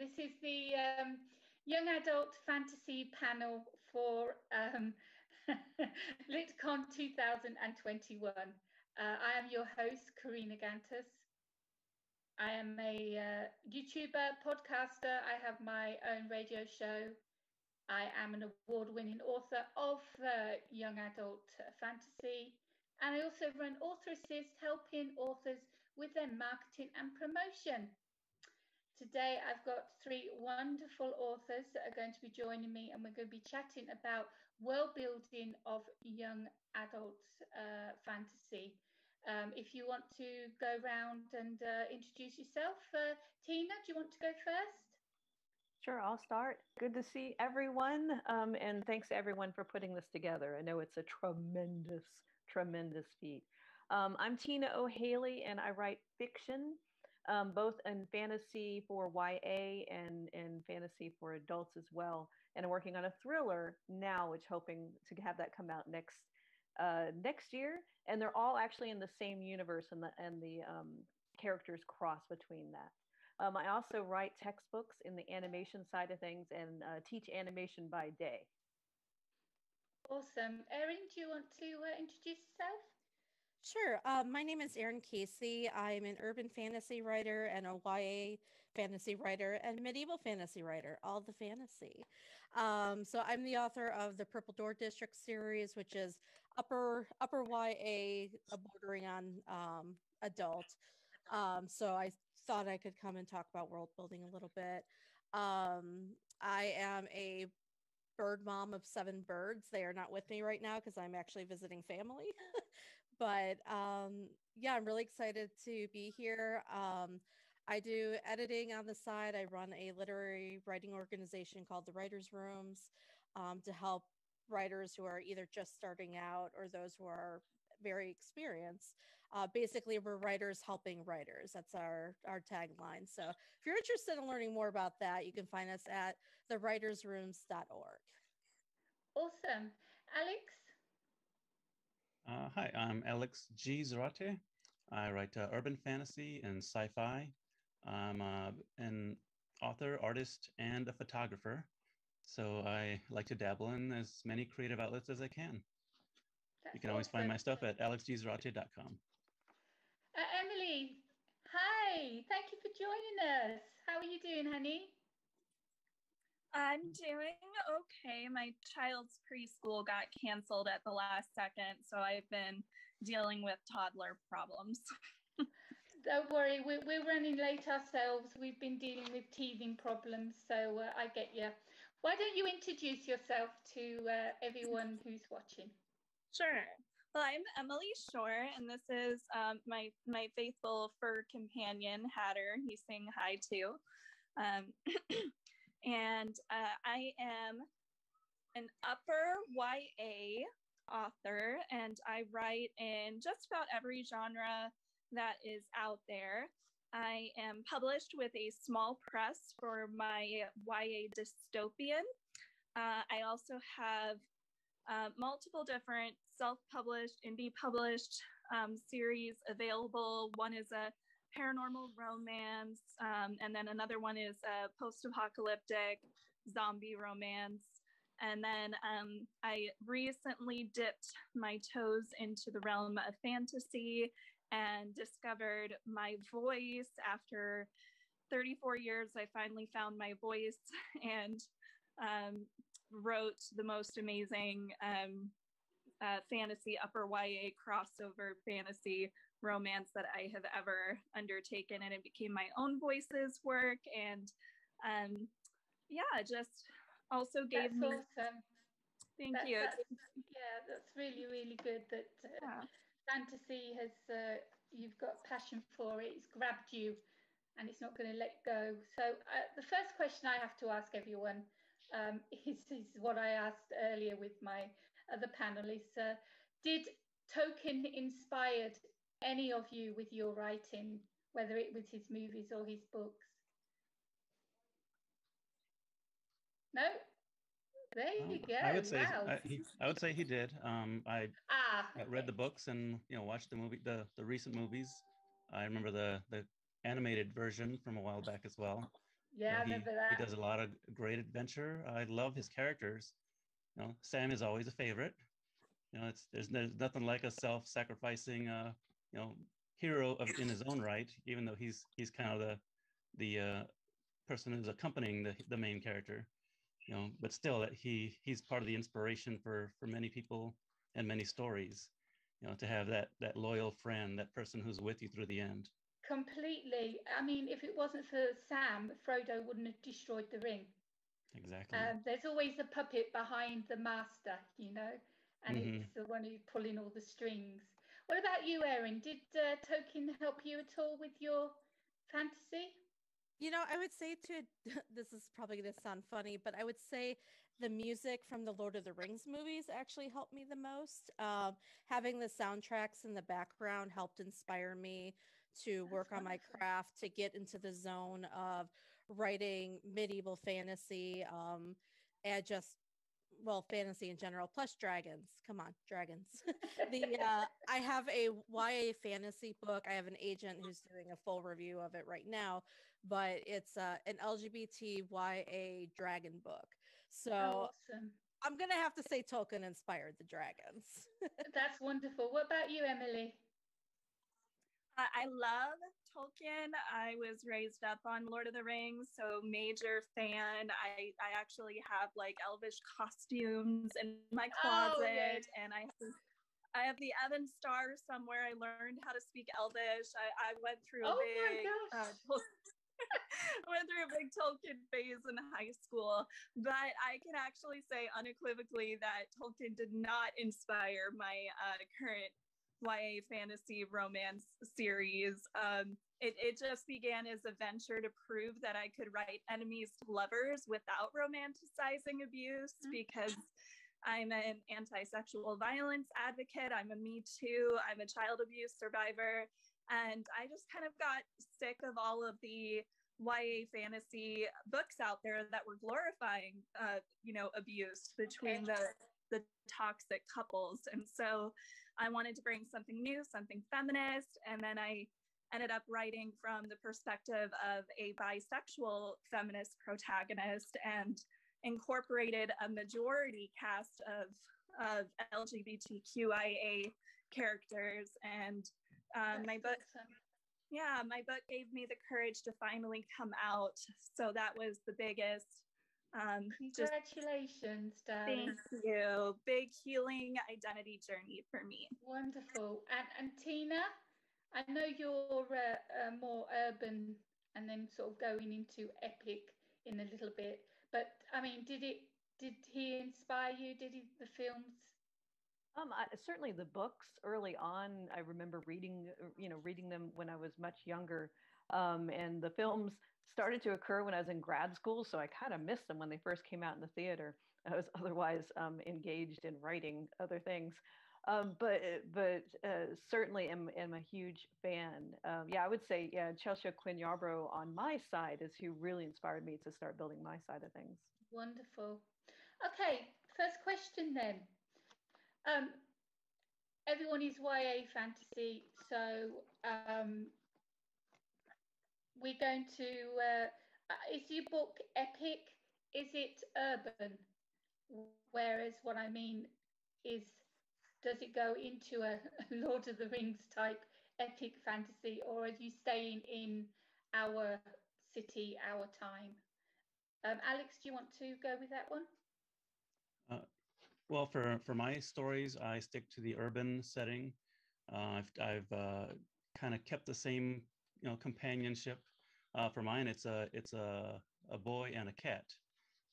This is the young adult fantasy panel for LitCon 2021. I am your host, Karina Kantas. I am a YouTuber, podcaster. I have my own radio show. I am an award-winning author of young adult fantasy. And I also run Author Assist, helping authors with their marketing and promotion. Today, I've got three wonderful authors that are going to be joining me, and we're going to be chatting about world building of young adult fantasy. If you want to go around and introduce yourself, Tina, do you want to go first? Sure, I'll start. Good to see everyone, and thanks to everyone for putting this together. I know it's a tremendous feat. I'm Tina O'Haley, and I write fiction, both in fantasy for YA and fantasy for adults as well. And I'm working on a thriller now, which hoping to have that come out next year. And they're all actually in the same universe, and the characters cross between that. I also write textbooks in the animation side of things and teach animation by day. Awesome. Erin, do you want to introduce yourself? Sure. My name is Erin Casey. I'm an urban fantasy writer and a YA fantasy writer and medieval fantasy writer, all the fantasy. So I'm the author of the Purple Door District series, which is upper YA, bordering on adult. So I thought I could come and talk about world building a little bit. I am a bird mom of 7 birds. They are not with me right now because I'm actually visiting family. But yeah, I'm really excited to be here. I do editing on the side. I run a literary writing organization called the Writers' Rooms to help writers who are either just starting out or those who are very experienced. Basically, we're writers helping writers. That's our tagline. So if you're interested in learning more about that, you can find us at thewritersrooms.org. Awesome. Alex? Hi, I'm Alex G. Zarate. I write urban fantasy and sci-fi. I'm an author, artist, and a photographer. So I like to dabble in as many creative outlets as I can. You can always find my stuff at alexgzarate.com. Emily, hi. Thank you for joining us. How are you doing, honey? I'm doing okay. My child's preschool got canceled at the last second, so I've been dealing with toddler problems. Don't worry, we're running late ourselves. We've been dealing with teething problems, so I get you. Why don't you introduce yourself to everyone who's watching? Sure. Well, I'm Emily Shore, and this is my faithful fur companion, Hatter. He's saying hi too. And I am an upper YA author, and I write in just about every genre that is out there. I am published with a small press for my YA dystopian. I also have multiple different self-published, indie published series available. One is a paranormal romance, and then another one is a post-apocalyptic zombie romance. And then I recently dipped my toes into the realm of fantasy and discovered my voice. After 34 years, I finally found my voice and wrote the most amazing fantasy upper YA crossover fantasy romance that I have ever undertaken, and it became my own voice's work. And yeah, just also gave me awesome. Thank you. Yeah, that's really good that fantasy has you've got passion for it. It's grabbed you and it's not going to let go. So the first question I have to ask everyone is what I asked earlier with my other panelists. Did Tolkien inspired any of you with your writing, whether it was his movies or his books? No? There you go. I would say wow. I would say he did. I read the books and watched the recent movies. I remember the animated version from a while back as well. Yeah, I remember He that. does a lot of great adventure. I love his characters. Sam is always a favorite. There's nothing like a self-sacrificing hero in his own right, even though he's kind of the person who's accompanying the main character. But still that he's part of the inspiration for many people and many stories. To have that loyal friend, that person who's with you through the end. Completely. I mean, if it wasn't for Sam, Frodo wouldn't have destroyed the ring. Exactly. There's always a puppet behind the master, and it's the one who's pulling all the strings. What about you, Erin? Did Tolkien help you at all with your fantasy? I would say this is probably going to sound funny, but I would say the music from the Lord of the Rings movies actually helped me the most. Having the soundtracks in the background helped inspire me to work on my craft, to get into the zone of writing medieval fantasy, and just fantasy in general, plus dragons. Come on, dragons. I have a YA fantasy book. I have an agent who's doing a full review of it right now, but it's an LGBT YA dragon book. So awesome. I'm gonna have to say Tolkien inspired the dragons. That's wonderful. What about you, Emily? I love Tolkien. I was raised up on Lord of the Rings, so major fan. I actually have like elvish costumes in my closet, and I have the Evan Star somewhere. I learned how to speak Elvish. I went through a went through a big Tolkien phase in high school, but I can actually say unequivocally that Tolkien did not inspire my current YA fantasy romance series. It just began as a venture to prove that I could write enemies to lovers without romanticizing abuse, because I'm an anti-sexual violence advocate. I'm a Me Too. I'm a child abuse survivor. And I just kind of got sick of all of the YA fantasy books out there that were glorifying, abuse between the toxic couples. And so I wanted to bring something new, something feminist. And then I ended up writing from the perspective of a bisexual feminist protagonist, and incorporated a majority cast of LGBTQIA characters. And my book gave me the courage to finally come out. So that was the biggest. Congratulations, darling. Thank you. Big healing identity journey for me. Wonderful. And Tina, I know you're more urban and then sort of going into epic in a little bit. But I mean, did he inspire you? The films? Certainly the books early on, I remember reading them when I was much younger. And the films started to occur when I was in grad school, so I kind of missed them when they first came out in the theater. I was otherwise engaged in writing other things. But certainly am a huge fan. I would say, Chelsea Quinn Yarbrough on my side is who really inspired me to start building my side of things. Wonderful. Okay, first question then. Everyone is YA fantasy, so we're going to. Is your book epic? Is it urban? Whereas what I mean is, does it go into a Lord of the Rings type epic fantasy, or are you staying in our city, our time? Alex, do you want to go with that one? Well, for my stories, I stick to the urban setting. I've kind of kept the same companionship. For mine, it's a boy and a cat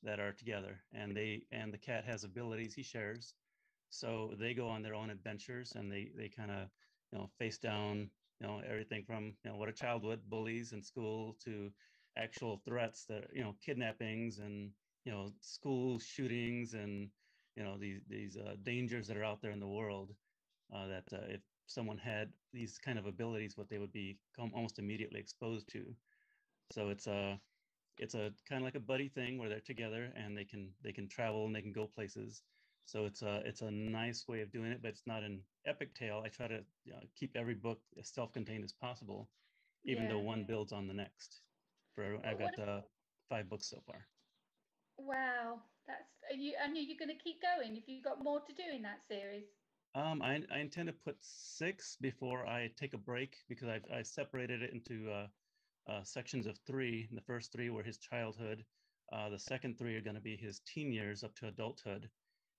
that are together, and the cat has abilities he shares, so they go on their own adventures, and they kind of face down everything from what a child would, bullies in school, to actual threats that kidnappings and school shootings, and these dangers that are out there in the world, that if someone had these kind of abilities, what they would be almost immediately exposed to. So it's a kind of like a buddy thing where they're together, and they can travel and they can go places. So it's a nice way of doing it, but it's not an epic tale. I try to keep every book as self-contained as possible, even though one builds on the next. I've got 5 books so far. Wow, that's you. And you're going to keep going if you've got more to do in that series. I intend to put 6 before I take a break, because I've separated it into sections of 3. The first 3 were his childhood. The second 3 are going to be his teen years up to adulthood,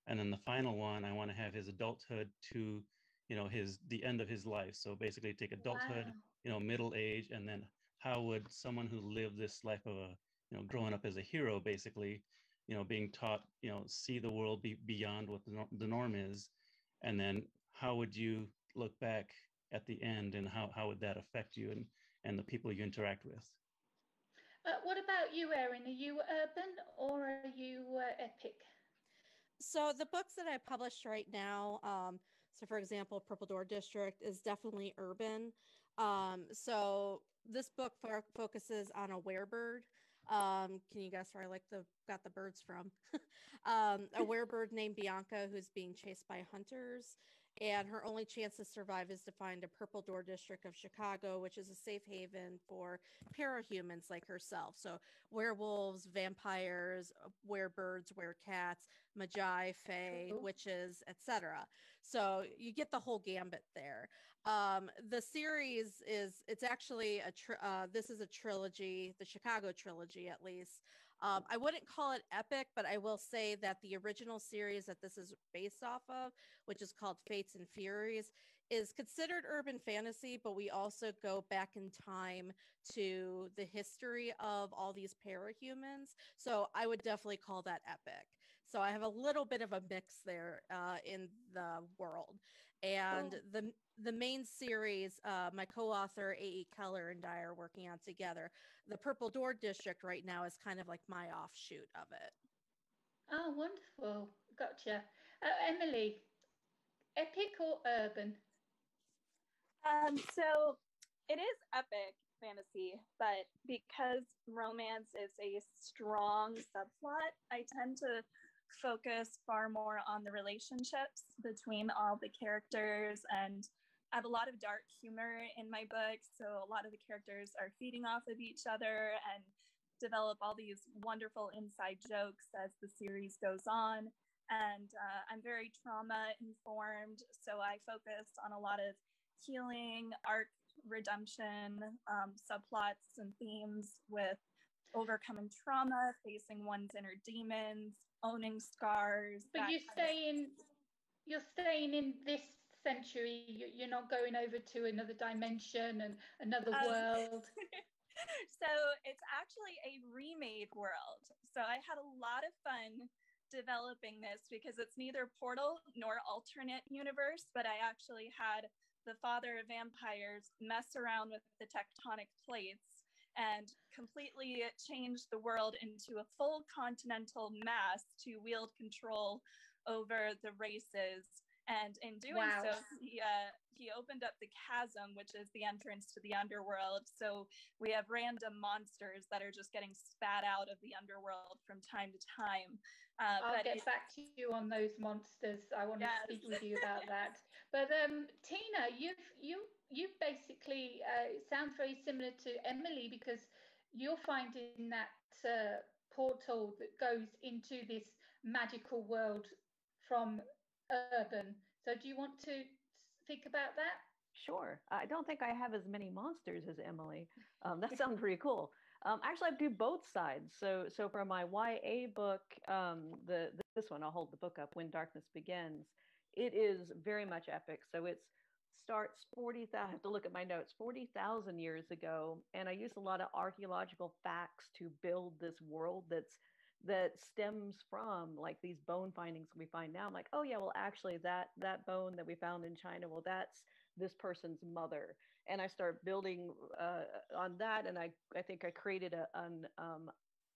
and then the final one I want to have his adulthood to, the end of his life. So basically, take adulthood, Wow. Middle age, and then how would someone who lived this life of growing up as a hero, basically, being taught, see the world beyond what the norm is, and then how would you look back at the end, and how would that affect you and the people you interact with? What about you, Erin? Are you urban or are you epic? So the books that I published right now, so for example, Purple Door District is definitely urban. So this book focuses on a werebird. Can you guess where I got the birds from? A werebird named Bianca who's being chased by hunters, and her only chance to survive is to find a Purple Door District of Chicago, which is a safe haven for parahumans like herself. So werewolves, vampires, werebirds, werecats, magi, fae, Cool. witches, etc. So you get the whole gambit there. The series it's actually this is a trilogy, the Chicago trilogy at least. I wouldn't call it epic, but I will say that the original series that this is based off of, which is called Fates and Furies, is considered urban fantasy, but we also go back in time to the history of all these parahumans. So I would definitely call that epic. So I have a little bit of a mix there in the world. And Cool. the main series, my co-author A.E. Keller and I are working on together. The Purple Door District right now is kind of like my offshoot of it. Oh, wonderful. Gotcha. Emily, epic or urban? So it is epic fantasy, but because romance is a strong subplot, I tend to focus far more on the relationships between all the characters, and I have a lot of dark humor in my books, so a lot of the characters are feeding off of each other and develop all these wonderful inside jokes as the series goes on. And I'm very trauma informed, so I focus on a lot of healing, arc redemption, subplots and themes with overcoming trauma, facing one's inner demons, owning scars. But you're staying in this century. You're not going over to another dimension and another world. So it's actually a remade world. So I had a lot of fun developing this because it's neither portal nor alternate universe, but I actually had the father of vampires mess around with the tectonic plates and completely changed the world into a full continental mass to wield control over the races. And in doing so, he opened up the chasm, which is the entrance to the underworld. So we have random monsters that are just getting spat out of the underworld from time to time. I'll get back to you on those monsters. I want to speak with you about that. But Tina, you basically it sounds very similar to Emily, because you're finding that portal that goes into this magical world from urban. So do you want to think about that? Sure. I don't think I have as many monsters as Emily. That sounds pretty cool. Actually, I do both sides. So for my YA book, this one, I'll hold the book up, When Darkness Begins, it is very much epic. So it starts 40,000, I have to look at my notes, 40,000 years ago. And I use a lot of archaeological facts to build this world that stems from like these bone findings we find now. I'm like, oh yeah, well actually that bone that we found in China, well that's this person's mother. And I start building on that, and I think I created an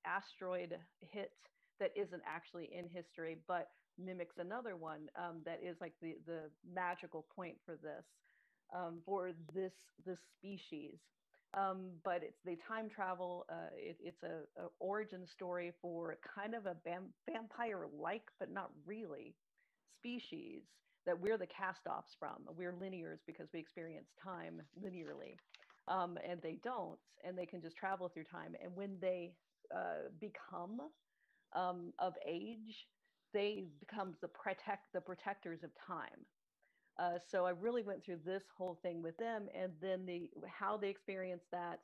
asteroid hit that isn't actually in history, but mimics another one that is like the magical point for this species. But they time travel. It's a origin story for kind of a vampire-like, but not really, species that we're the cast-offs from. We're linears because we experience time linearly, and they don't, and they can just travel through time. And when they become of age, they become the protectors of time. So I really went through this whole thing with them, and then how they experience that,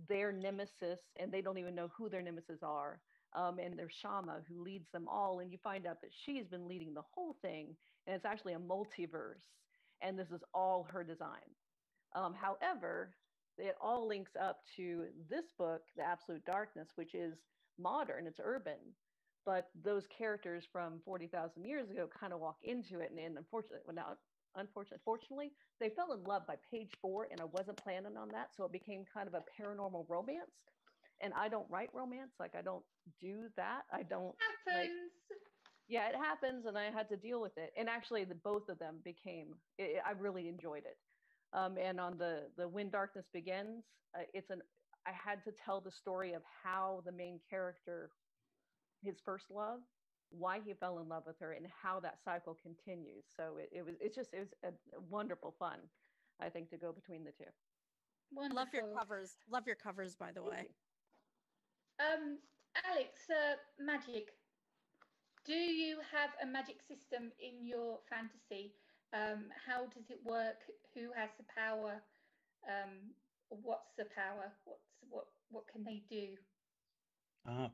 their nemesis, and they don't even know who their nemesis are, and their Shama who leads them all, and you find out that she's been leading the whole thing, and it's actually a multiverse, and this is all her design. However, it all links up to this book, The Absolute Darkness, which is modern, it's urban, but those characters from 40,000 years ago kind of walk into it, and unfortunately, they fell in love by page 4, and I wasn't planning on that, so it became kind of a paranormal romance. And I don't write romance, like I don't do that. I don't. Happens. Yeah, it happens, and I had to deal with it. And actually, both of them I really enjoyed it. And on the When Darkness Begins, I had to tell the story of how the main character, his first love, why he fell in love with her, and how that cycle continues. So it was a wonderful fun, I think, to go between the two. Wonderful. Love your covers, by the way. Alex, magic. Do you have a magic system in your fantasy? How does it work? Who has the power? What's the power? What can they do?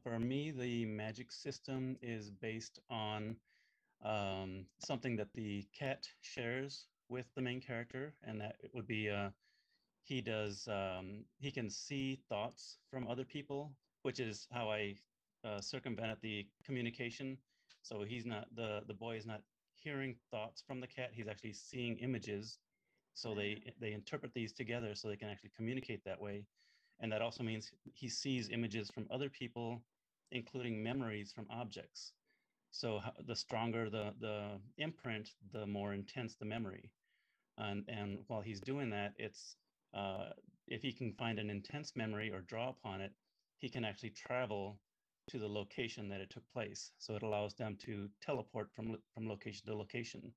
For me, the magic system is based on something that the cat shares with the main character, and that it would be he can see thoughts from other people, which is how I circumvent the communication. So the boy is not hearing thoughts from the cat, he's actually seeing images. So they interpret these together so they can actually communicate that way. And that also means he sees images from other people, including memories from objects. So the stronger the imprint, the more intense the memory. And while he's doing that, it's if he can find an intense memory or draw upon it, he can actually travel to the location that it took place. So it allows them to teleport from location to location.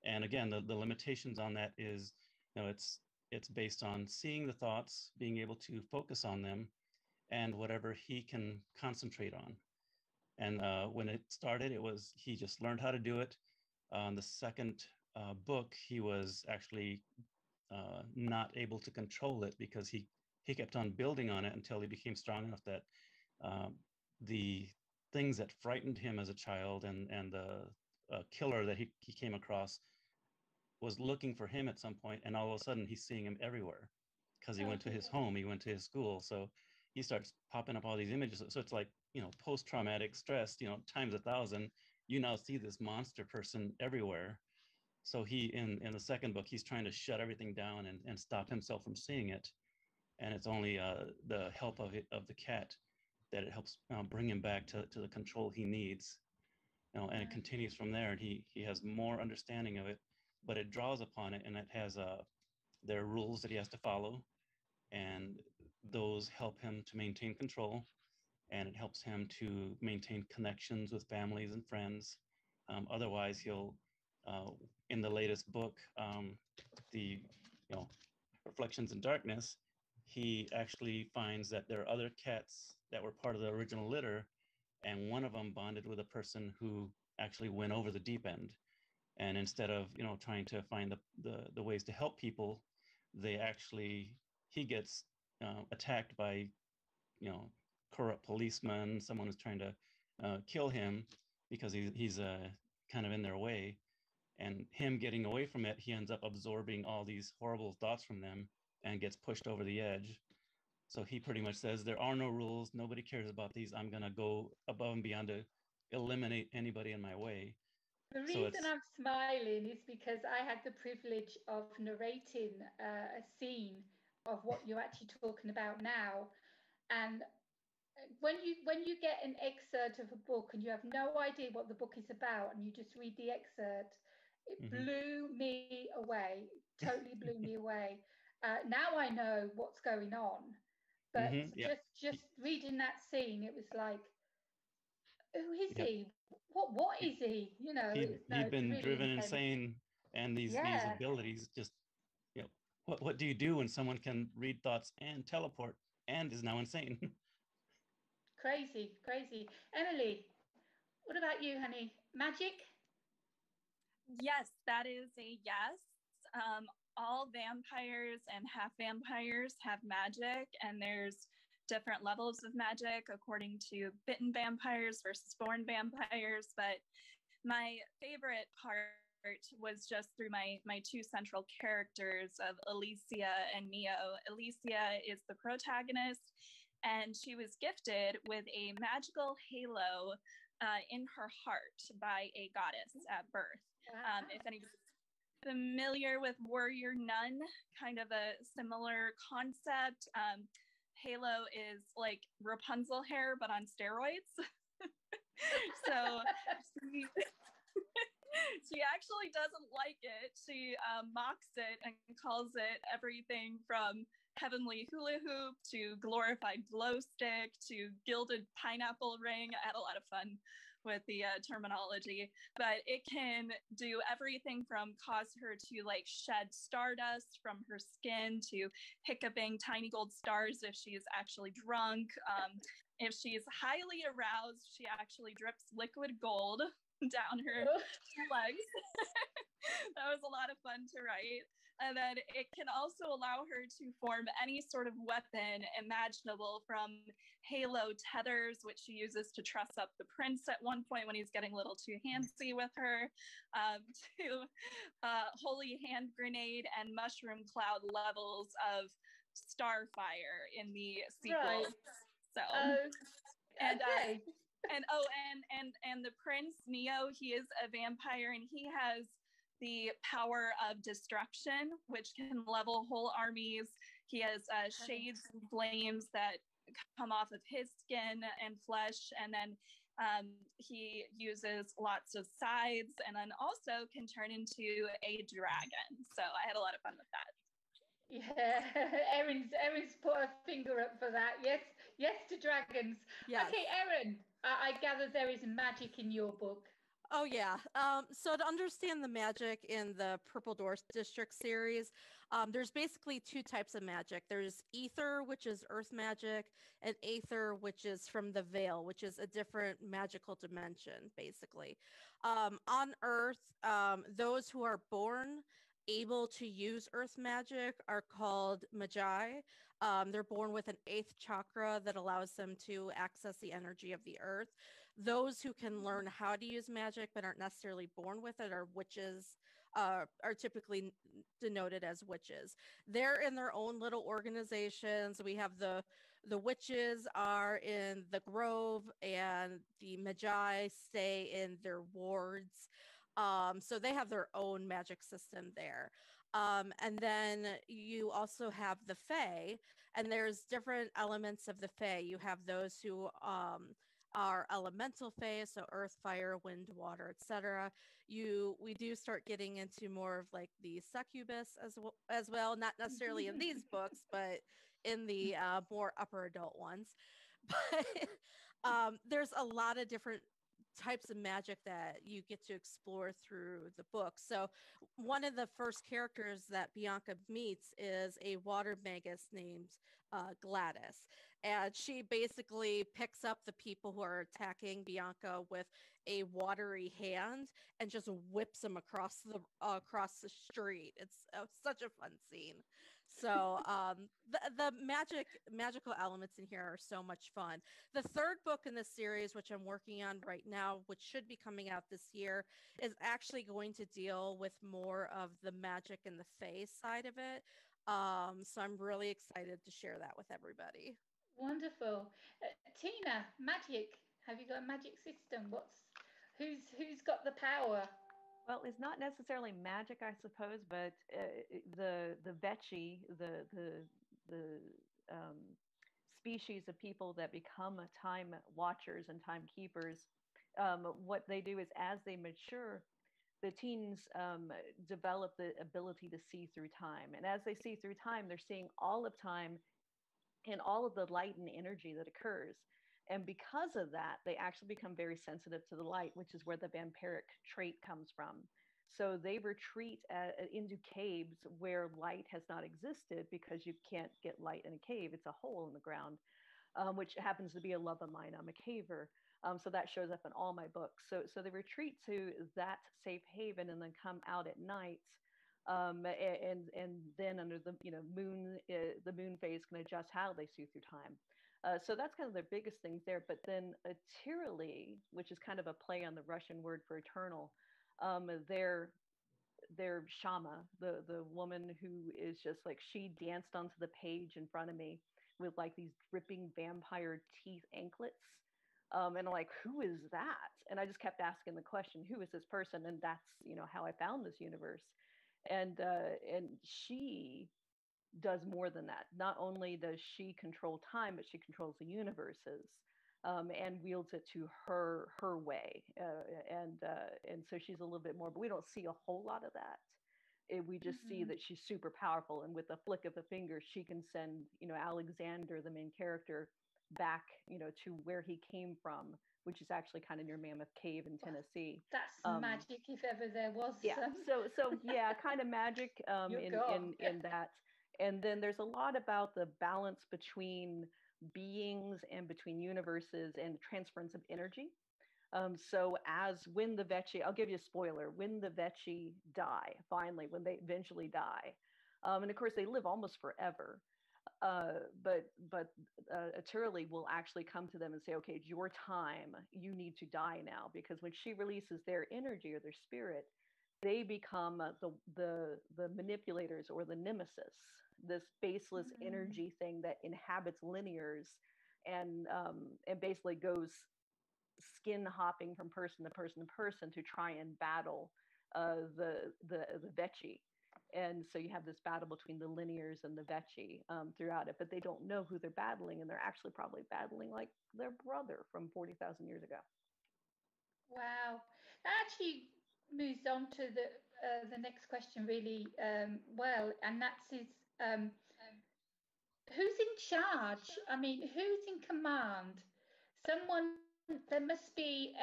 And again, the limitations on that is, it's based on seeing the thoughts, being able to focus on them, and whatever he can concentrate on. And when it started, he just learned how to do it. The second book, he was actually not able to control it because he kept on building on it until he became strong enough that the things that frightened him as a child and the killer that he came across was looking for him at some point, and all of a sudden he's seeing him everywhere because he went to his home, he went to his school, so he starts popping up all these images. So it's like, post-traumatic stress, times 1,000. You now see this monster person everywhere. So he in the second book, he's trying to shut everything down and stop himself from seeing it, and it's only the help of the cat that it helps bring him back to the control he needs. And it continues from there, and he has more understanding of it, but it draws upon it, and it has there are rules that he has to follow, and those help him to maintain control, and it helps him to maintain connections with families and friends. Otherwise, he'll in the latest book, the Reflections in Darkness, he actually finds that there are other cats that were part of the original litter, and one of them bonded with a person who actually went over the deep end. And instead of trying to find the ways to help people, he gets attacked by corrupt policemen, someone who's trying to kill him because he's kind of in their way. And him getting away from it, he ends up absorbing all these horrible thoughts from them and gets pushed over the edge. So he pretty much says, there are no rules, nobody cares about these, I'm gonna go above and beyond to eliminate anybody in my way. The reason I'm smiling is because I had the privilege of narrating a scene of what you're actually talking about now. And when you get an excerpt of a book and you have no idea what the book is about and you just read the excerpt, it blew me away, totally blew me away. Now I know what's going on, but just reading that scene, it was like, who is he? What is he? He'd been really driven insane, and these abilities just, what do you do when someone can read thoughts and teleport and is now insane? Crazy, crazy. Emily, what about you, honey? Magic? Yes, that is a yes. All vampires and half vampires have magic, and there's different levels of magic according to bitten vampires versus born vampires. But my favorite part was just through my two central characters of Alicia and Neo. Alicia is the protagonist, and she was gifted with a magical halo in her heart by a goddess at birth. Wow. If anybody's familiar with Warrior Nun, kind of a similar concept. Halo is like Rapunzel hair, but on steroids. So she actually doesn't like it. She mocks it and calls it everything from heavenly hula hoop to glorified glow stick to gilded pineapple ring. I had a lot of fun with the terminology, but it can do everything from cause her to like shed stardust from her skin to hiccuping tiny gold stars if she's actually drunk. If she's highly aroused, she actually drips liquid gold down her legs. That was a lot of fun to write. And then it can also allow her to form any sort of weapon imaginable, from halo tethers, which she uses to truss up the prince at one point when he's getting a little too handsy with her, to holy hand grenade and mushroom cloud levels of starfire in the sequel. Right. So, Okay. and the prince Neo, he is a vampire, and he has the power of destruction, which can level whole armies. He has shades and flames that come off of his skin and flesh, and then he uses lots of scythes, and then also can turn into a dragon. So I had a lot of fun with that. Yeah, Erin's put her finger up for that. Yes, yes to dragons. Yes. Okay, Erin, I gather there is magic in your book. Oh yeah. So to understand the magic in the Purple Door District series, there's basically two types of magic. There's ether, which is earth magic, and aether, which is from the veil, which is a different magical dimension, basically. On Earth, those who are born able to use earth magic are called magi. They're born with an eighth chakra that allows them to access the energy of the earth. Those who can learn how to use magic but aren't necessarily born with it are witches, are typically denoted as witches. They're in their own little organizations. We have the witches are in the grove, and the magi stay in their wards. So they have their own magic system there. And then you also have the Fae, and there's different elements of the Fae. You have those who are elemental Fae, so earth, fire, wind, water, etc. We do start getting into more of like the succubus as well, not necessarily in these books, but in the more upper adult ones. But there's a lot of different types of magic that you get to explore through the book. So one of the first characters that Bianca meets is a water magus named Gladys. And she basically picks up the people who are attacking Bianca with a watery hand and just whips them across the street. It's such a fun scene. So the magical elements in here are so much fun. The third book in this series, which I'm working on right now, which should be coming out this year, is actually going to deal with more of the magic and the fae side of it. So I'm really excited to share that with everybody. Wonderful. Tina, magic. Have you got a magic system? Who's got the power? Well, it's not necessarily magic, I suppose, but the Vechi, the species of people that become time watchers and timekeepers, what they do is, as they mature, the teens develop the ability to see through time, and as they see through time, they're seeing all of time and all of the light and energy that occurs. And because of that, they actually become very sensitive to the light, which is where the vampiric trait comes from. So they retreat into caves where light has not existed, because you can't get light in a cave. It's a hole in the ground. which happens to be a love of mine. I'm a caver. So that shows up in all my books. So they retreat to that safe haven and then come out at night. And then under the moon, the moon phase can adjust how they see through time. So that's kind of the biggest things there. But then Tirili, which is kind of a play on the Russian word for eternal, their Shama, the woman who is just like, she danced onto the page in front of me with like these dripping vampire teeth anklets. And I'm like, who is that? And I just kept asking the question, who is this person? And that's, how I found this universe. And she does more than that. Not only does she control time, but she controls the universes, and wields it to her way. And so she's a little bit more, but we don't see a whole lot of that. We just see that she's super powerful, and with a flick of a finger, she can send, Alexander, the main character, back, to where he came from, which is actually kind of near Mammoth Cave in Tennessee. That's magic, if ever there was. Yeah. So yeah, kind of magic in that. And then there's a lot about the balance between beings and between universes and transference of energy. So when the Vechi, I'll give you a spoiler, when the Vechi die, finally, when they eventually die, and of course they live almost forever, but Tirili will actually come to them and say, okay, it's your time, you need to die now, because when she releases their energy or their spirit, they become the manipulators, or the nemesis, this baseless energy thing that inhabits linears and basically goes skin hopping from person to person to person to try and battle the Vechi. And so you have this battle between the linears and the Vechi throughout it, but they don't know who they're battling, and they're actually probably battling like their brother from 40,000 years ago. Wow, that actually moves on to the next question really well, and that's who's in charge? I mean, who's in command? Someone, there must be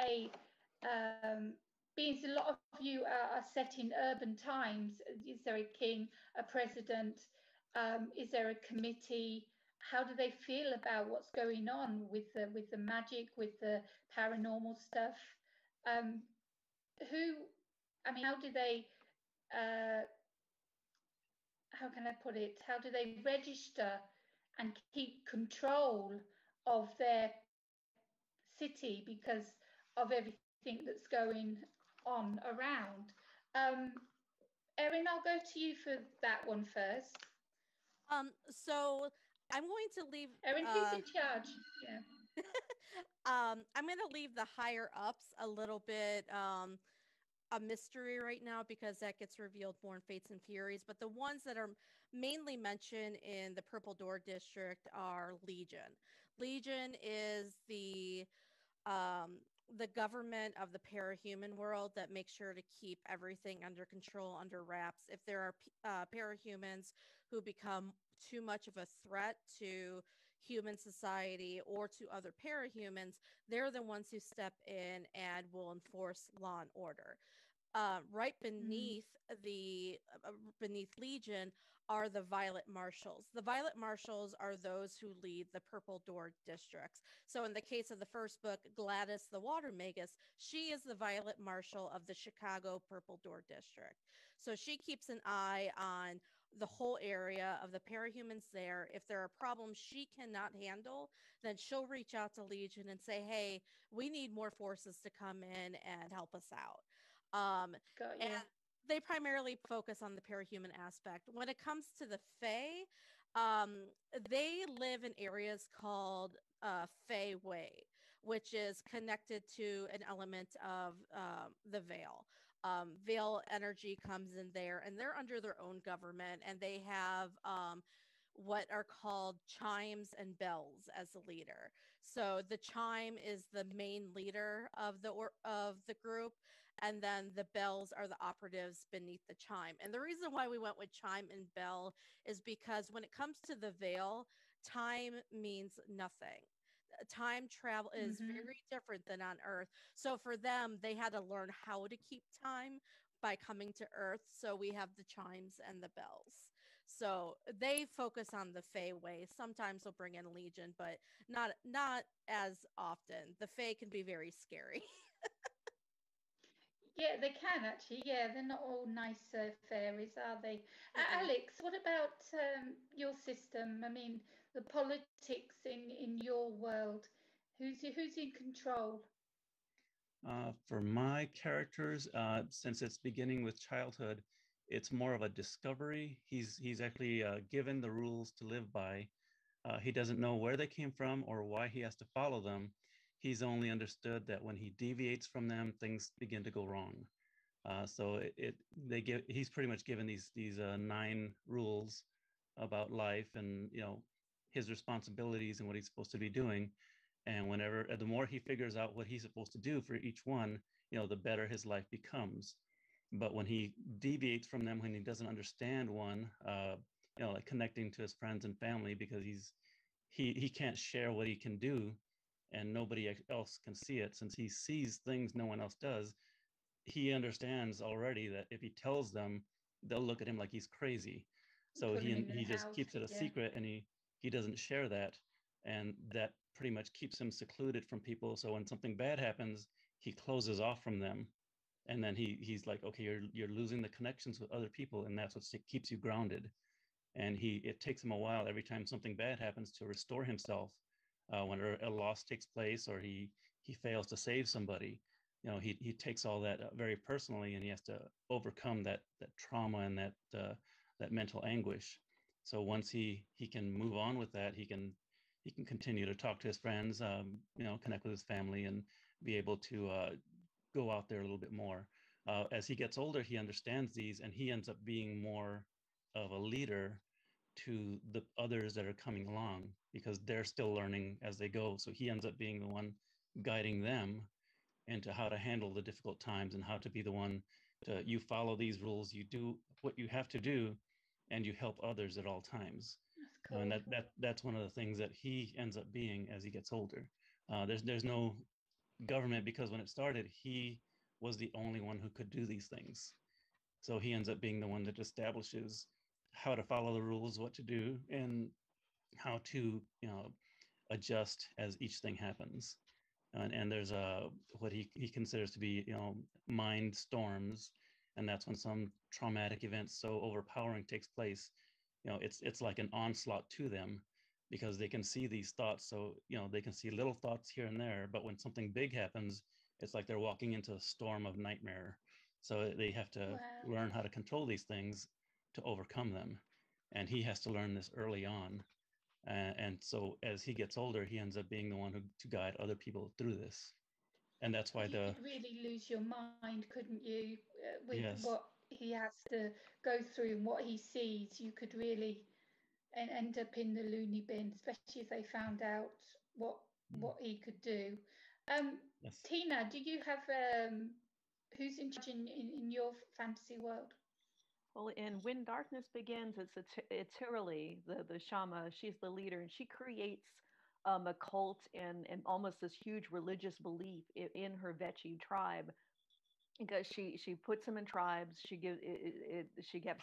being a lot of you are set in urban times. Is there a king, a president? Is there a committee? How do they feel about what's going on with the magic, with the paranormal stuff? How do they? How can I put it? How do they register and keep control of their city because of everything that's going on around? Erin, I'll go to you for that one first. So I'm going to leave Erin, who's in charge? Yeah. I'm going to leave the higher ups a little bit a mystery right now, because that gets revealed more in Fates and Furies. But the ones that are mainly mentioned in the Purple Door District are Legion. Legion is the government of the parahuman world that makes sure to keep everything under control, under wraps. If there are parahumans who become too much of a threat to human society or to other parahumans, they're the ones who step in and will enforce law and order. Right beneath beneath Legion are the Violet Marshals. The Violet Marshals are those who lead the Purple Door districts. So in the case of the first book, Gladys the Water Magus, she is the Violet Marshal of the Chicago Purple Door district. So she keeps an eye on the whole area of the parahumans there. If there are problems she cannot handle, then she'll reach out to Legion and say, hey, we need more forces to come in and help us out. And they primarily focus on the parahuman aspect. When it comes to the Fae, they live in areas called Fae Way, which is connected to an element of the Veil. Veil energy comes in there, and they're under their own government, and they have what are called chimes and bells as the leader. So the chime is the main leader of the group, and then the bells are the operatives beneath the chime. And the reason why we went with chime and bell is because when it comes to the Veil, time means nothing. Time travel is very different than on Earth. So for them, they had to learn how to keep time by coming to Earth. So we have the chimes and the bells. So they focus on the Fae way. Sometimes they'll bring in Legion, but not as often. The Fae can be very scary. Yeah, they can actually. Yeah, they're not all nice fairies, are they? Alex, what about your system? I mean, the politics in your world. Who's in control? For my characters, since it's beginning with childhood, it's more of a discovery. He's actually given the rules to live by. He doesn't know where they came from or why he has to follow them. He's only understood that when he deviates from them, things begin to go wrong. So he's pretty much given these 9 rules about life and his responsibilities and what he's supposed to be doing. And the more he figures out what he's supposed to do for each one, the better his life becomes. But when he deviates from them, when he doesn't understand one, like connecting to his friends and family, because he can't share what he can do, and nobody else can see it, since he sees things no one else does. He understands already that if he tells them, they'll look at him like he's crazy. So he just keeps it a secret, and he doesn't share that, and that pretty much keeps him secluded from people. So when something bad happens, he closes off from them, and then he's like, okay, you're losing the connections with other people, and that's what keeps you grounded. And it takes him a while every time something bad happens to restore himself. When a loss takes place, or he fails to save somebody, he takes all that very personally, and he has to overcome that trauma and that mental anguish. So once he can move on with that, he can continue to talk to his friends, connect with his family, and be able to go out there a little bit more. As he gets older, he understands these, and he ends up being more of a leader to the others that are coming along, because they're still learning as they go. So he ends up being the one guiding them into how to handle the difficult times, and how to be the one to, you follow these rules, you do what you have to do, and you help others at all times. That's cool. And that's one of the things that he ends up being as he gets older. There's no government, because when it started, he was the only one who could do these things. So he ends up being the one that establishes how to follow the rules, what to do, and how to adjust as each thing happens. And there's what he considers to be mind storms, and that's when some traumatic event so overpowering takes place. It's like an onslaught to them, because they can see these thoughts. So they can see little thoughts here and there, but when something big happens, it's like they're walking into a storm of nightmare. So they have to learn how to control these things to overcome them, and he has to learn this early on. And so as he gets older, he ends up being the one to guide other people through this. And that's why you could really lose your mind, couldn't you, with what he has to go through and what he sees. You could really end up in the loony bin, especially if they found out what he could do. Tina, do you have who's in charge in your fantasy world? Well, in When Darkness Begins, it's Tirali, the Shama. She's the leader, and she creates a cult and almost this huge religious belief in her Vechi tribe, because she puts them in tribes. She gives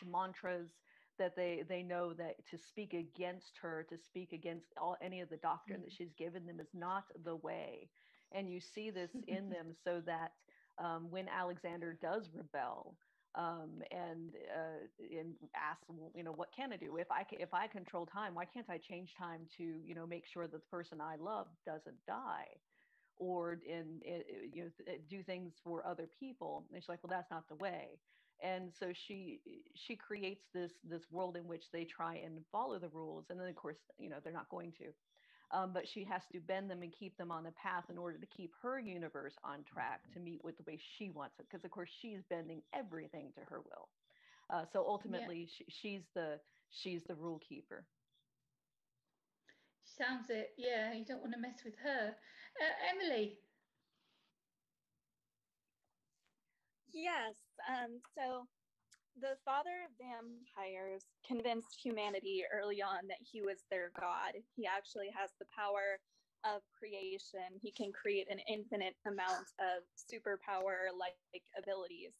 mantras that they know that to speak against her, to speak against any of the doctrine that she's given them is not the way. And you see this in them, so that when Alexander does rebel, and ask, what can I do? If I control time, why can't I change time to make sure that the person I love doesn't die, or do things for other people? And she's like, well, that's not the way. And so she creates this world in which they try and follow the rules, and then of course they're not going to. But she has to bend them and keep them on the path in order to keep her universe on track to meet with the way she wants it. Because of course she's bending everything to her will. So ultimately, she's the rule keeper. Sounds it. Yeah, you don't want to mess with her. Emily. Yes. So the father of vampires convinced humanity early on that he was their god. He actually has the power of creation. He can create an infinite amount of superpower-like abilities.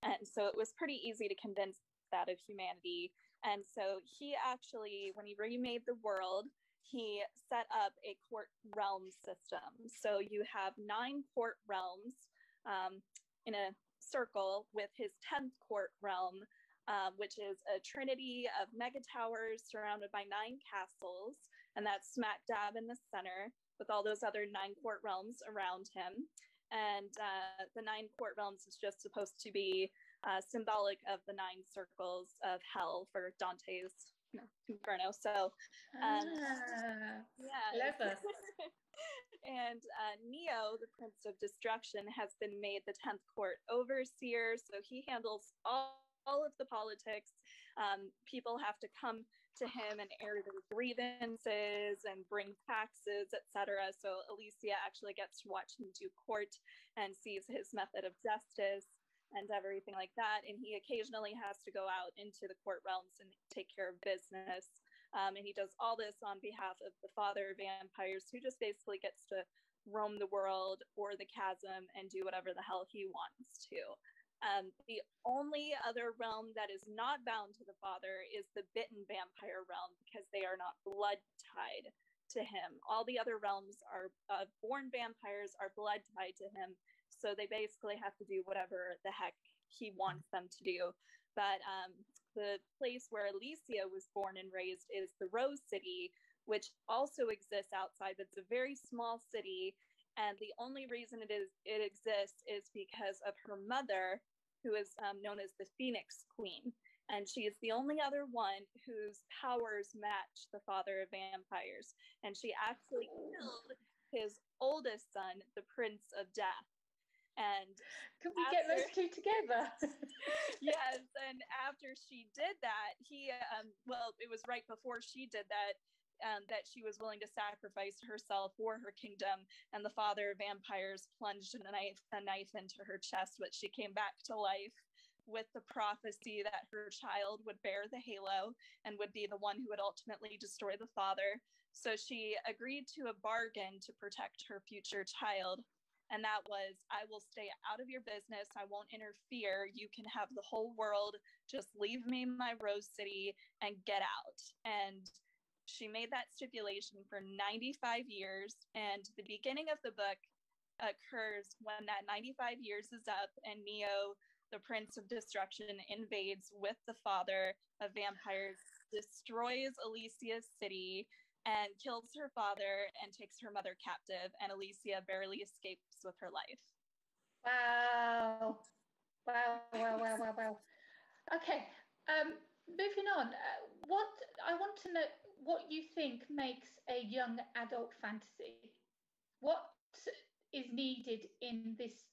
And so it was pretty easy to convince that of humanity. And so he actually, when he remade the world, he set up a court realm system. So you have 9 court realms in a circle, with his 10th court realm, which is a trinity of mega towers surrounded by 9 castles. And that's smack dab in the center, with all those other 9 court realms around him. And the 9 court realms is just supposed to be symbolic of the 9 circles of hell for Dante's Inferno. So, yeah. Clever. And Neo, the Prince of Destruction, has been made the 10th court overseer. So he handles all of the politics. People have to come to him and air their grievances and bring taxes, etc. So Alicia actually gets to watch him do court and sees his method of justice and everything like that. And he occasionally has to go out into the court realms and take care of business. And he does all this on behalf of the father of vampires, who just basically gets to roam the world or the chasm and do whatever the hell he wants to. The only other realm that is not bound to the father is the bitten vampire realm, because they are not blood tied to him. All the other realms are born vampires are blood tied to him, so they basically have to do whatever the heck he wants them to do. But the place where Alicia was born and raised is the Rose City, which also exists outside, but it's a very small city. And the only reason it exists is because of her mother, who is known as the Phoenix Queen. And she is the only other one whose powers match the father of vampires. And she actually killed his oldest son, the Prince of Death. And can we get those two together? Yes, and after she did that, he well, it was right before she did that, that she was willing to sacrifice herself for her kingdom, and the father of vampires plunged a knife into her chest, but she came back to life with the prophecy that her child would bear the halo and would be the one who would ultimately destroy the father. So she agreed to a bargain to protect her future child. And that was, I will stay out of your business. I won't interfere. You can have the whole world. Just leave me in my Rose City and get out. And she made that stipulation for 95 years. And the beginning of the book occurs when that 95 years is up, and Neo, the Prince of Destruction, invades with the father of vampires, destroys Alicia's city, and kills her father and takes her mother captive, and Alicia barely escapes with her life. Wow. Okay, moving on. What I want to know, what you think makes a young adult fantasy? What is needed in this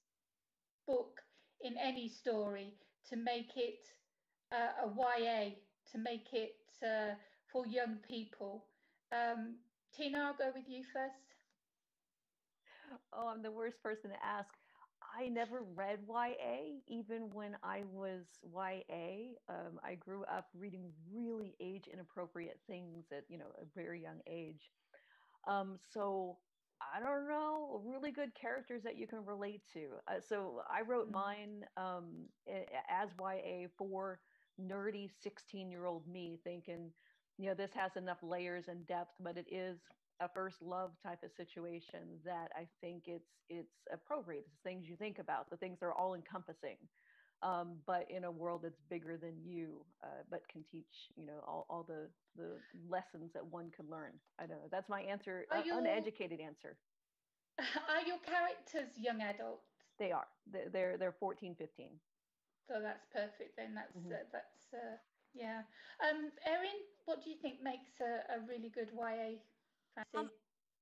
book, in any story, to make it a YA, to make it for young people? Tina, I'll go with you first. Oh, I'm the worst person to ask. I never read YA, even when I was YA. I grew up reading really age inappropriate things at, a very young age. So I don't know, really good characters that you can relate to. So I wrote mine as YA for nerdy 16-year-old me, thinking, this has enough layers and depth, but it is a first love type of situation that I think it's appropriate. It's things you think about, the things that are all encompassing, but in a world that's bigger than you, but can teach, all the lessons that one can learn. I don't know. That's my answer, uneducated answer. Are your characters young adults? They are. They're 14, 15. So that's perfect then. Yeah. Erin, what do you think makes a really good YA fantasy?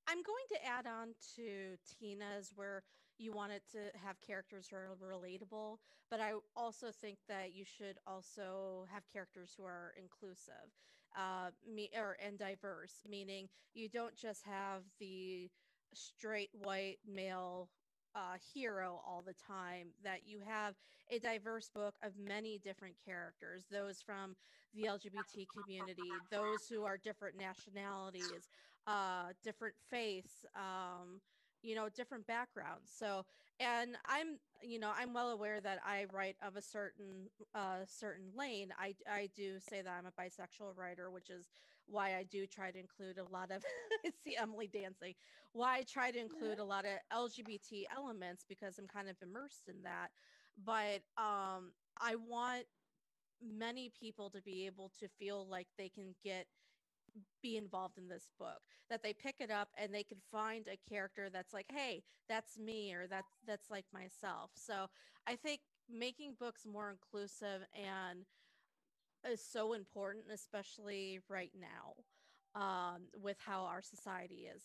I'm going to add on to Tina's, where you wanted to have characters who are relatable, but I also think that you should also have characters who are inclusive and diverse, meaning you don't just have the straight white male hero all the time, that you have a diverse book of many different characters, those from the LGBT community, those who are different nationalities, different faiths, different backgrounds. So, and I'm well aware that I write of a certain lane. I do say that I'm a bisexual writer, which is why I do try to include a lot of I see Emily dancing. Why I try to include a lot of LGBT elements, because I'm kind of immersed in that. But I want many people to be able to feel like they can be involved in this book, that they pick it up and they can find a character that's like, hey, that's me, or that's like myself. So I think making books more inclusive and is so important, especially right now, with how our society is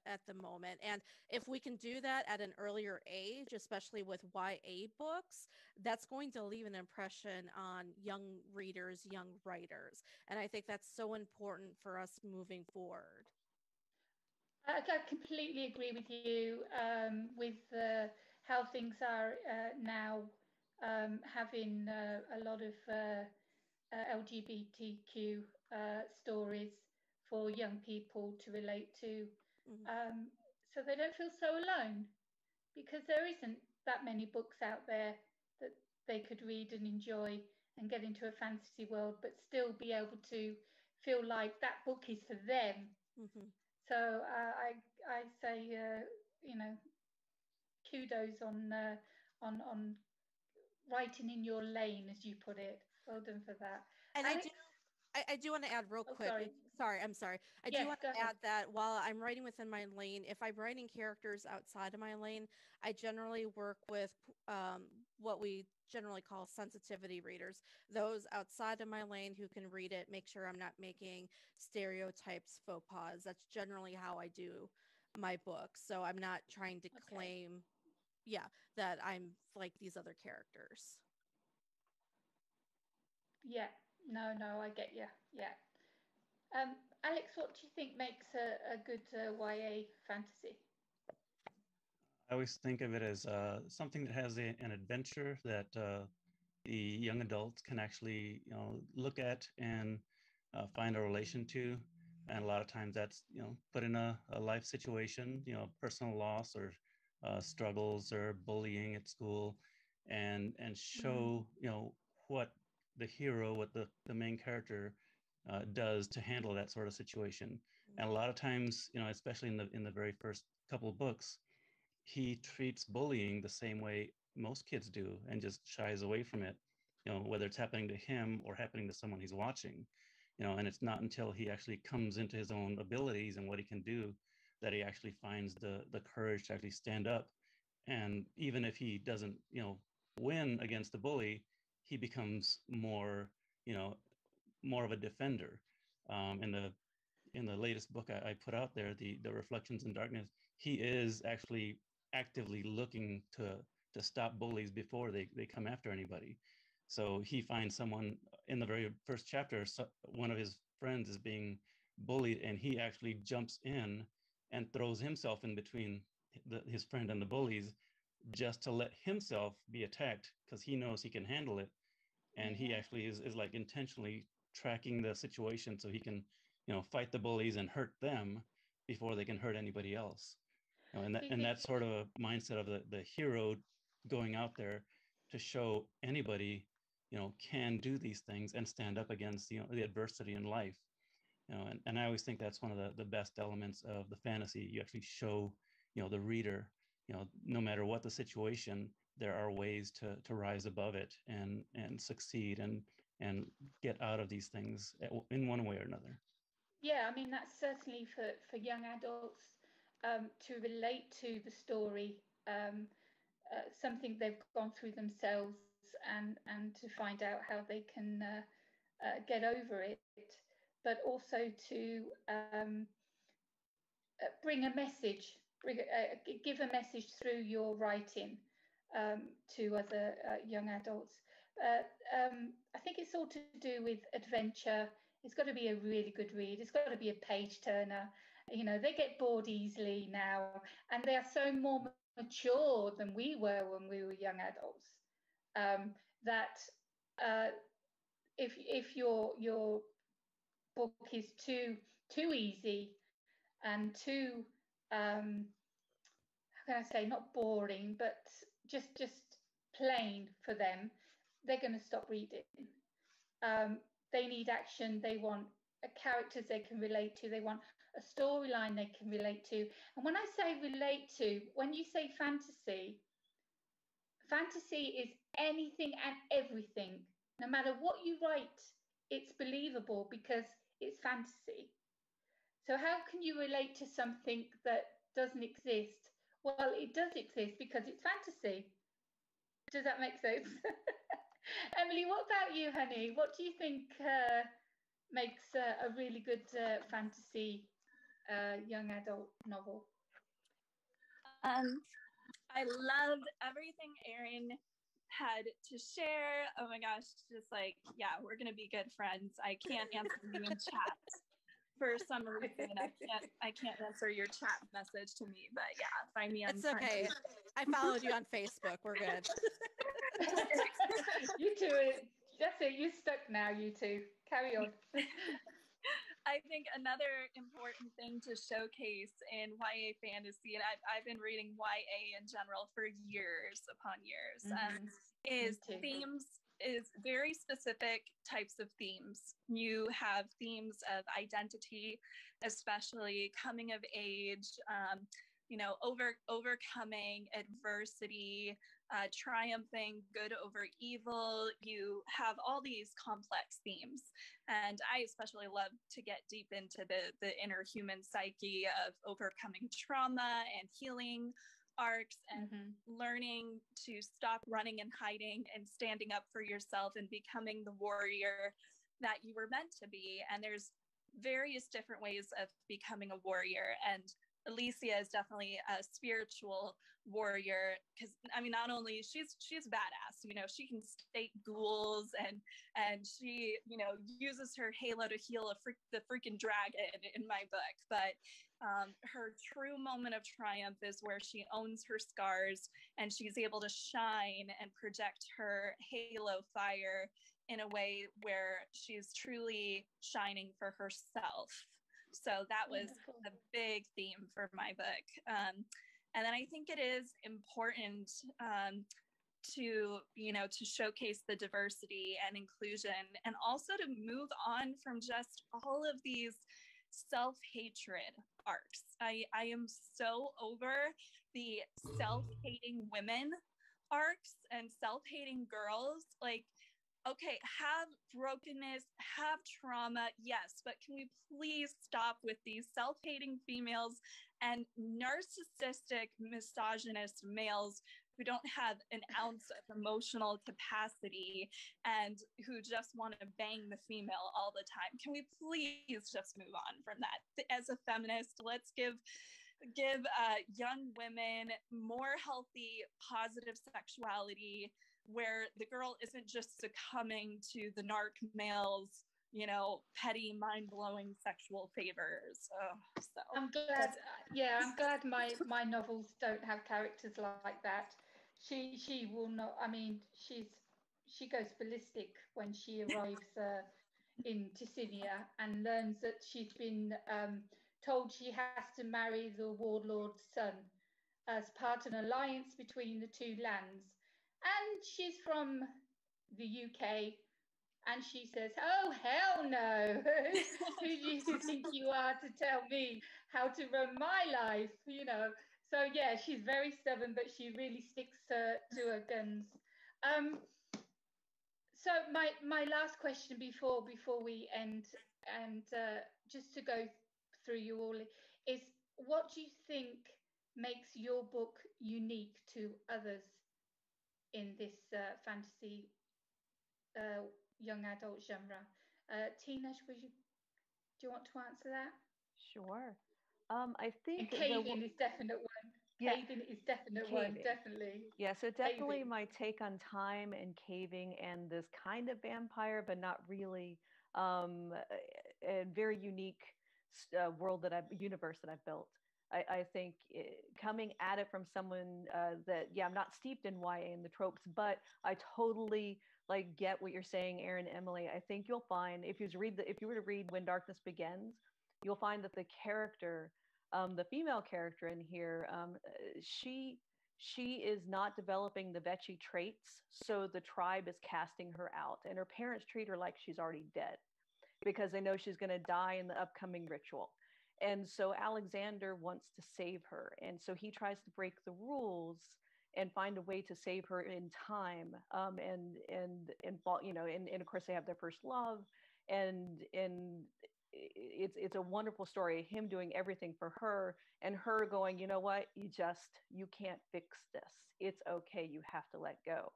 at the moment. And if we can do that at an earlier age, especially with YA books, that's going to leave an impression on young readers, young writers. And I think that's so important for us moving forward. I completely agree with you with how things are now, having a lot of LGBTQ stories for young people to relate to, so they don't feel so alone, because there isn't that many books out there that they could read and enjoy and get into a fantasy world, but still be able to feel like that book is for them. So I say, kudos on writing in your lane, as you put it. Well done for that. And Alex? I do want to add real quick. I'm sorry. I do want to add that while I'm writing within my lane, if I'm writing characters outside of my lane, I generally work with what we generally call sensitivity readers. Those outside of my lane who can read it, make sure I'm not making stereotypes, faux pas. That's generally how I do my books. So I'm not trying to claim, that I'm like these other characters. Yeah. No, I get you. Yeah. Alex, what do you think makes a good YA fantasy? I always think of it as something that has an adventure that the young adults can actually, look at and find a relation to. And a lot of times that's, put in a life situation, personal loss or struggles or bullying at school, and show, what the hero, what the main character does to handle that sort of situation. And a lot of times, especially in the very first couple of books, he treats bullying the same way most kids do and just shies away from it, whether it's happening to him or happening to someone he's watching, and it's not until he actually comes into his own abilities and what he can do that he actually finds the courage to actually stand up. And even if he doesn't, win against the bully, he becomes more, more of a defender. In the latest book I put out there, the Reflections in Darkness, he is actually actively looking to stop bullies before they come after anybody. So he finds someone in the very first chapter, one of his friends is being bullied, and he actually jumps in and throws himself in between his friend and the bullies just to let himself be attacked, because he knows he can handle it. And he actually is like intentionally tracking the situation so he can, fight the bullies and hurt them before they can hurt anybody else. And that sort of mindset of the hero going out there to show anybody, can do these things and stand up against, the adversity in life. And I always think that's one of the best elements of the fantasy. You actually show, the reader, no matter what the situation, there are ways to rise above it and succeed and get out of these things in one way or another. Yeah, I mean, that's certainly for young adults to relate to the story, something they've gone through themselves, and to find out how they can get over it, but also to bring a message, give a message through your writing to other young adults. I think it's all to do with adventure. It's got to be a really good read. It's got to be a page turner. They get bored easily now, and they are so more mature than we were when we were young adults. That if your book is too easy and too, can I say, not boring, but just plain for them, they're going to stop reading. They need action. They want characters they can relate to. They want a storyline they can relate to. And when I say relate to, when you say fantasy, fantasy is anything and everything. No matter what you write, it's believable because it's fantasy. So how can you relate to something that doesn't exist? Well, it does exist because it's fantasy. Does that make sense? Emily, what about you, honey? What do you think makes a really good fantasy young adult novel? I loved everything Erin had to share. Oh my gosh, just like, yeah, we're gonna be good friends. I can't answer you in chat for some reason. I can't answer your chat message to me, but yeah, find me on. It's okay. I followed you on Facebook. We're good. You two, that's it. You're stuck now, you two. Carry on. I think another important thing to showcase in YA fantasy, and I've been reading YA in general for years upon years, is themes, is very specific types of themes. You have themes of identity, especially coming of age, overcoming adversity, triumphing good over evil. You have all these complex themes. And I especially love to get deep into the inner human psyche of overcoming trauma and healing arcs and learning to stop running and hiding and standing up for yourself and becoming the warrior that you were meant to be. And there's various different ways of becoming a warrior. And Alicia is definitely a spiritual warrior because I mean, not only she's badass, she can state ghouls and she uses her halo to heal the freaking dragon in my book, but her true moment of triumph is where she owns her scars and she's able to shine and project her halo fire in a way where she's truly shining for herself. So that was a big theme for my book. And then I think it is important to showcase the diversity and inclusion and also to move on from just all of these self-hatred arcs. I am so over the self-hating women arcs and self-hating girls. Like, okay, have brokenness, have trauma, yes, but can we please stop with these self-hating females and narcissistic, misogynist males who don't have an ounce of emotional capacity and who just want to bang the female all the time? Can we please just move on from that? As a feminist, let's give young women more healthy, positive sexuality, where the girl isn't just succumbing to the narc male's, petty, mind-blowing sexual favors. So I'm glad my novels don't have characters like that. She will not. I mean, she goes ballistic when she arrives in Ticinia and learns that she's been told she has to marry the warlord's son as part of an alliance between the two lands. And she's from the UK, and she says, "Oh, hell no. Who do you think you are to tell me how to run my life?" So yeah, she's very stubborn, but she really sticks to her guns. So my last question before we end, and just to go through you all, is what do you think makes your book unique to others in this fantasy young adult genre? Tina, do you want to answer that? Sure. I think caving is definite one. Caving is definite one, definitely. Yeah, so definitely my take on time and caving and this kind of vampire, but not really, a very unique universe that I've built. I think coming at it from someone that, I'm not steeped in YA and the tropes, but I totally get what you're saying, Erin, Emily. I think you'll find if you were to read When Darkness Begins, you'll find that the character The female character in here, she is not developing the Vechi traits, so the tribe is casting her out, and her parents treat her like she's already dead because they know she's going to die in the upcoming ritual. And so Alexander wants to save her, and so he tries to break the rules and find a way to save her in time. And you know, and of course they have their first love, and it's a wonderful story, him doing everything for her and her going, you know what, you can't fix this, it's okay, you have to let go.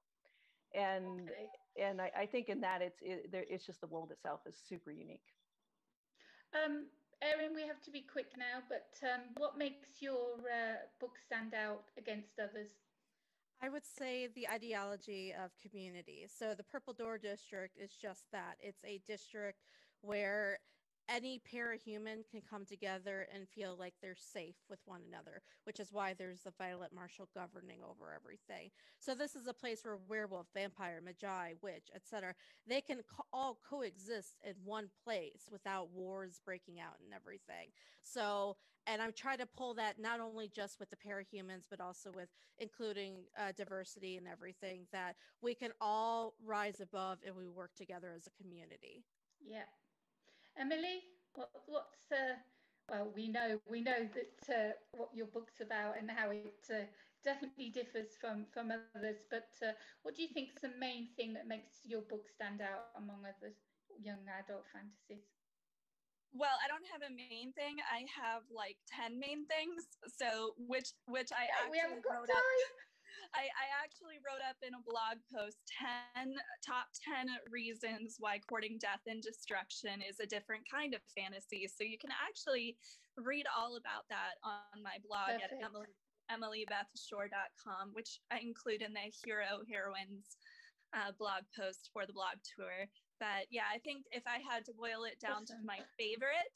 And okay. And I think in that it's just the world itself is super unique. Erin, we have to be quick now, but what makes your book stand out against others? I would say the ideology of community. So the Purple Door District is just that. It's a district where any parahuman can come together and feel like they're safe with one another, which is why there's the Violet Marshal governing over everything. So this is a place where werewolf, vampire, magi, witch, etc., they can all coexist in one place without wars breaking out and everything. So, and I'm trying to pull that not only just with the parahumans, but also with including diversity and everything, that we can all rise above and we work together as a community. Yeah. Emily, what's well, we know that what your book's about and how it definitely differs from others. But what do you think is the main thing that makes your book stand out among other young adult fantasies? Well, I don't have a main thing. I have like 10 main things. So which I actually we haven't got time. I actually wrote up in a blog post 10 top 10 reasons why courting death and destruction is a different kind of fantasy. So you can actually read all about that on my blog Perfect. At emilybethshore.com, which I include in the Hero Heroines blog post for the blog tour. But yeah, I think if I had to boil it down to my favorite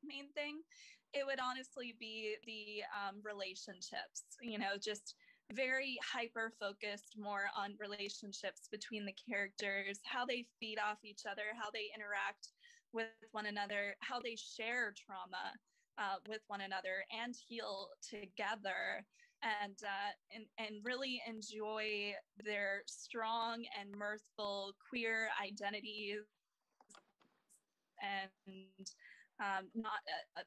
main thing, it would honestly be the relationships, you know, just very hyper focused more on relationships between the characters, how they feed off each other, how they interact with one another, how they share trauma with one another and heal together, and really enjoy their strong and mirthful queer identities, and not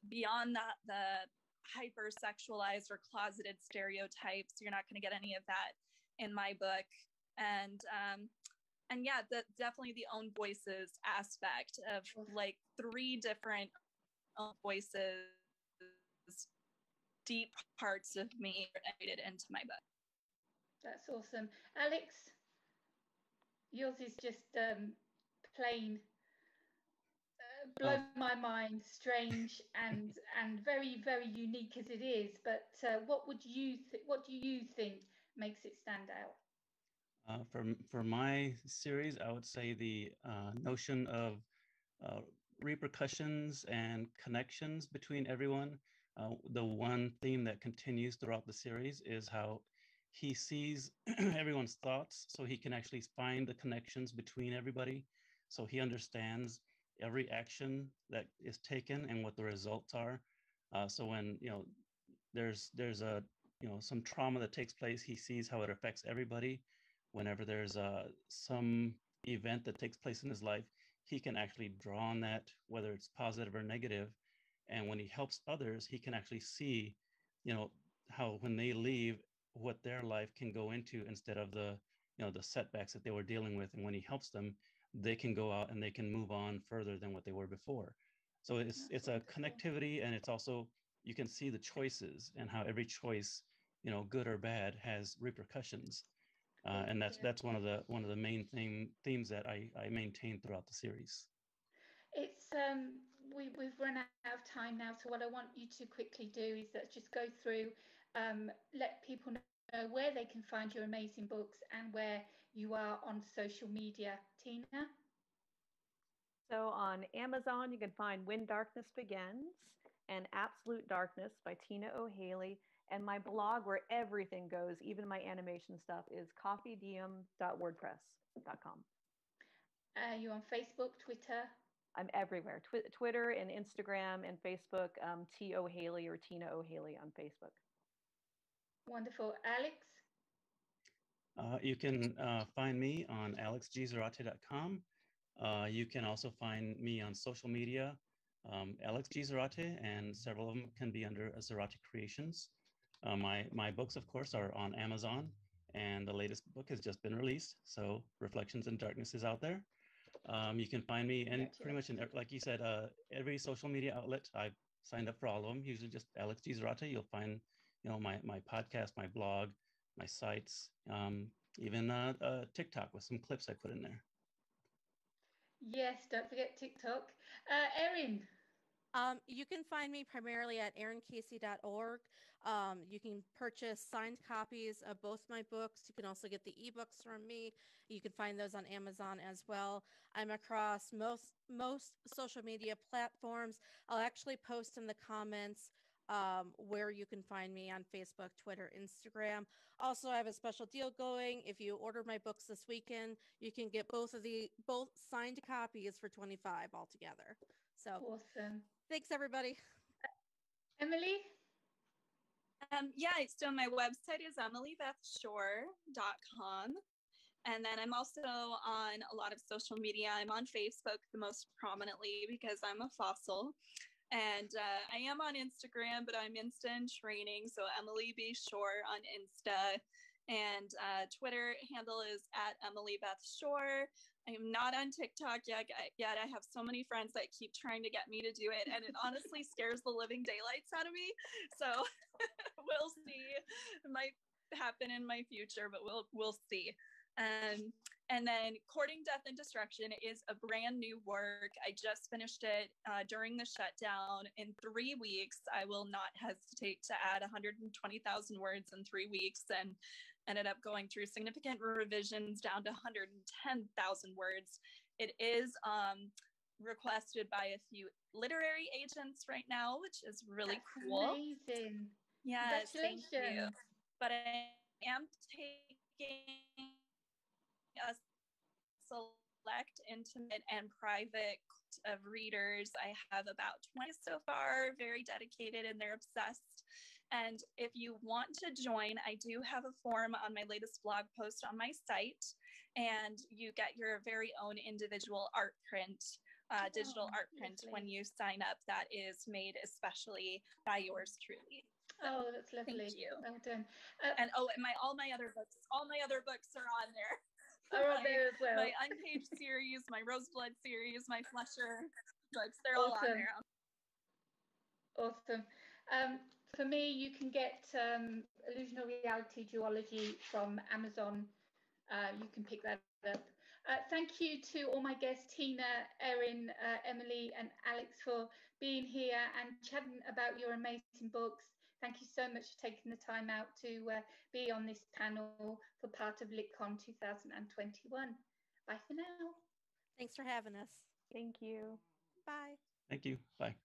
beyond that, the hypersexualized or closeted stereotypes. You're not going to get any of that in my book. And yeah, definitely the own voices aspect of like 3 different voices, deep parts of me related into my book. That's awesome. Alex, yours is just plain blow my mind, strange and very, very unique as it is. But what do you think makes it stand out? For my series, I would say the notion of repercussions and connections between everyone. The one theme that continues throughout the series is how he sees everyone's thoughts, so he can actually find the connections between everybody. So he understands every action that is taken and what the results are. So when there's a some trauma that takes place, he sees how it affects everybody. Whenever there's some event that takes place in his life, he can actually draw on that, whether it's positive or negative. And when he helps others, he can actually see, how when they leave, what their life can go into instead of the setbacks that they were dealing with. And when he helps them, they can go out and they can move on further than what they were before. So it's a connectivity, and it's also, you can see the choices and how every choice, good or bad, has repercussions. And that's one of the main themes that I maintain throughout the series. It's we've run out of time now, so what I want you to quickly do is just go through, let people know where they can find your amazing books and where you are on social media. Tina? So on Amazon, you can find When Darkness Begins and Absolute Darkness by Tina O'Haley. And my blog, where everything goes, even my animation stuff, is coffeediem.wordpress.com. You're on Facebook, Twitter? I'm everywhere. Twitter and Instagram and Facebook, T. O'Haley or Tina O'Haley on Facebook. Wonderful. Alex? You can find me on alexgzarate.com. You can also find me on social media, Alex G. Zarate, and several of them can be under Zarate Creations. My books, of course, are on Amazon, and the latest book has just been released. So Reflections in Darkness is out there. You can find me in pretty much in, like you said, every social media outlet. I've signed up for all of them. Usually just Alex G. Zarate. You'll find, my podcast, my blog, my sites, even TikTok with some clips I put in there. Yes, don't forget TikTok. Erin? You can find me primarily at erincasey.org. You can purchase signed copies of both my books. You can also get the ebooks from me. You can find those on Amazon as well. I'm across most social media platforms. I'll actually post in the comments where you can find me on Facebook, Twitter, Instagram. Also, I have a special deal going. If you order my books this weekend, you can get both signed copies for $25 altogether. So awesome. Thanks, everybody. Emily? So my website is emilybethshore.com. And then I'm also on a lot of social media. I'm on Facebook the most prominently because I'm a fossil. And I am on Instagram, but I'm Insta in training. So Emily B. Shore on Insta. And Twitter handle is at Emily Beth Shore. I am not on TikTok yet. I have so many friends that keep trying to get me to do it, and it honestly scares the living daylights out of me. So we'll see. It might happen in my future, but we'll see. And then Courting Death and Destruction is a brand new work. I just finished it during the shutdown. In 3 weeks, I will not hesitate to add 120,000 words in 3 weeks, and ended up going through significant revisions down to 110,000 words. It is requested by a few literary agents right now, which is really cool. Amazing. Yes, congratulations. thank you. But I am taking a select, intimate, and private of readers. I have about 20 so far, very dedicated, and they're obsessed. And if you want to join, I do have a form on my latest blog post on my site, and you get your very own individual art print, digital art print when you sign up. That is made especially by yours truly. Oh, that's lovely. Thank you. Well done. And all my other books are on there. Are on there as well. My Unpaged series, my Roseblood series, my Flusher books, they're all on there. Awesome. For me, you can get Illusional Reality Duology from Amazon. You can pick that up. Thank you to all my guests, Tina, Erin, Emily, and Alex, for being here and chatting about your amazing books. Thank you so much for taking the time out to be on this panel for part of LitCon 2021. Bye for now. Thanks for having us. Thank you. Bye. Thank you. Bye.